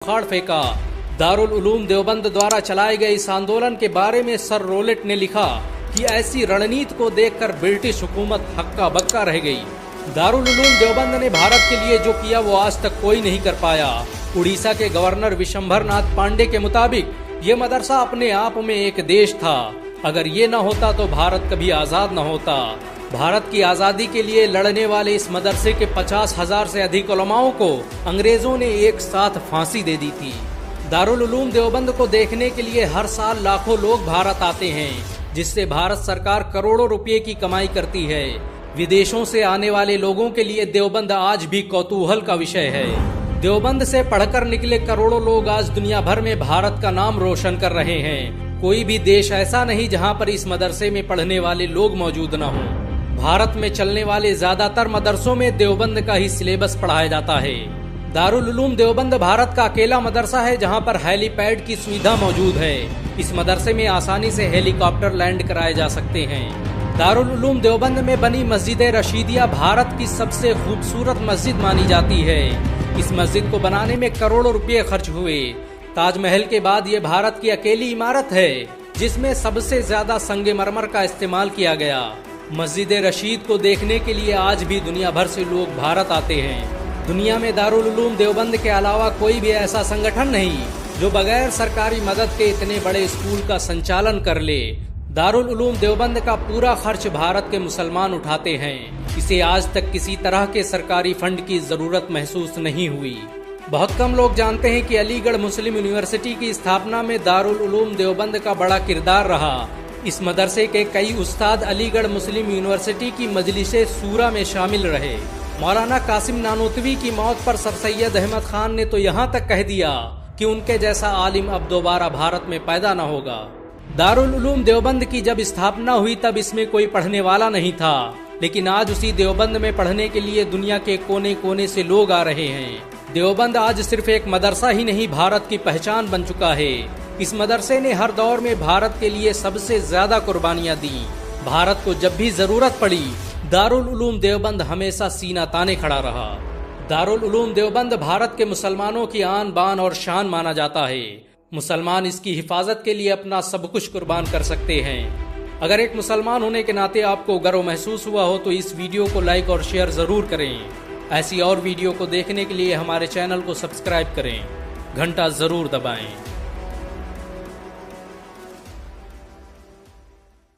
उखाड़ फेंका। दारुल उलूम देवबंद द्वारा चलाए गए इस आंदोलन के बारे में सर रोलेट ने लिखा कि ऐसी रणनीति को देखकर ब्रिटिश हुकूमत हक्का बक्का रह गई। दारुल उलूम देवबंद ने भारत के लिए जो किया वो आज तक कोई नहीं कर पाया। उड़ीसा के गवर्नर विशंभर नाथ पांडे के मुताबिक ये मदरसा अपने आप में एक देश था। अगर ये न होता तो भारत कभी आजाद न होता। भारत की आजादी के लिए लड़ने वाले इस मदरसे के 50,000 से अधिक उलमाओं को अंग्रेजों ने एक साथ फांसी दे दी थी। दारुल उलूम देवबंद को देखने के लिए हर साल लाखों लोग भारत आते हैं, जिससे भारत सरकार करोड़ों रुपए की कमाई करती है। विदेशों से आने वाले लोगों के लिए देवबंद आज भी कौतूहल का विषय है। देवबंद से पढ़कर निकले करोड़ों लोग आज दुनिया भर में भारत का नाम रोशन कर रहे हैं। कोई भी देश ऐसा नहीं जहां पर इस मदरसे में पढ़ने वाले लोग मौजूद न हों। भारत में चलने वाले ज्यादातर मदरसों में देवबंद का ही सिलेबस पढ़ाया जाता है। दारुल उलूम देवबंद भारत का अकेला मदरसा है जहां पर हेलीपैड की सुविधा मौजूद है। इस मदरसे में आसानी से हेलीकॉप्टर लैंड कराए जा सकते हैं। दारुल उलूम देवबंद में बनी मस्जिद रशीदिया भारत की सबसे खूबसूरत मस्जिद मानी जाती है। इस मस्जिद को बनाने में करोड़ों रुपए खर्च हुए। ताजमहल के बाद ये भारत की अकेली इमारत है जिसमें सबसे ज्यादा संगमरमर का इस्तेमाल किया गया। मस्जिद रशीद को देखने के लिए आज भी दुनिया भर से लोग भारत आते हैं। दुनिया में दारुल उलूम देवबंद के अलावा कोई भी ऐसा संगठन नहीं जो बगैर सरकारी मदद के इतने बड़े स्कूल का संचालन कर ले। दारुल उलूम देवबंद का पूरा खर्च भारत के मुसलमान उठाते हैं। इसे आज तक किसी तरह के सरकारी फंड की जरूरत महसूस नहीं हुई। बहुत कम लोग जानते हैं कि अलीगढ़ मुस्लिम यूनिवर्सिटी की स्थापना में दारुल उलूम देवबंद का बड़ा किरदार रहा। इस मदरसे के कई उस्ताद अलीगढ़ मुस्लिम यूनिवर्सिटी की मजलिसे सूरा में शामिल रहे। मौलाना कासिम नानोतवी की मौत पर सर सैयद अहमद खान ने तो यहाँ तक कह दिया कि उनके जैसा आलिम अब दोबारा भारत में पैदा न होगा। दारुल उलूम देवबंद की जब स्थापना हुई तब इसमें कोई पढ़ने वाला नहीं था, लेकिन आज उसी देवबंद में पढ़ने के लिए दुनिया के कोने कोने से लोग आ रहे हैं। देवबंद आज सिर्फ एक मदरसा ही नहीं, भारत की पहचान बन चुका है। इस मदरसे ने हर दौर में भारत के लिए सबसे ज्यादा कुर्बानियां दी। भारत को जब भी जरूरत पड़ी दारुल उलूम देवबंद हमेशा सीना ताने खड़ा रहा। दारुल उलूम देवबंद भारत के मुसलमानों की आन बान और शान माना जाता है। मुसलमान इसकी हिफाजत के लिए अपना सब कुछ कुर्बान कर सकते हैं। अगर एक मुसलमान होने के नाते आपको गर्व महसूस हुआ हो तो इस वीडियो को लाइक और शेयर जरूर करें। ऐसी और वीडियो को देखने के लिए हमारे चैनल को सब्सक्राइब करें, घंटा जरूर दबाएं।